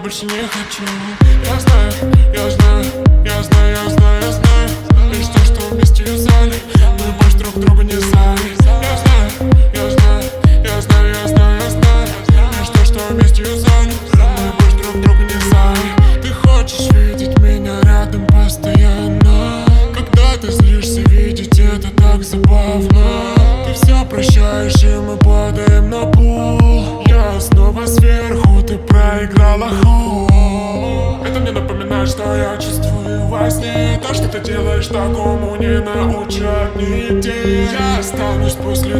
больше не хочу. Я знаю, я знаю, я знаю, я знаю, я знаю лишь то, что вместе юзали, мы больше друг друга не знали. Я знаю, я знаю, я знаю, я знаю, я знаю лишь то, что вместе юзали, мы больше друг друга не знали. Ты хочешь видеть меня рядом постоянно, когда ты злишься, видеть это так забавно. Ты все прощаешь, и мы падаем на пол. Я снова сверху, ты проиграла ход. Это мне напоминает, что я чувствую во сне. То, что ты делаешь, такому не научат нигде. Я останусь после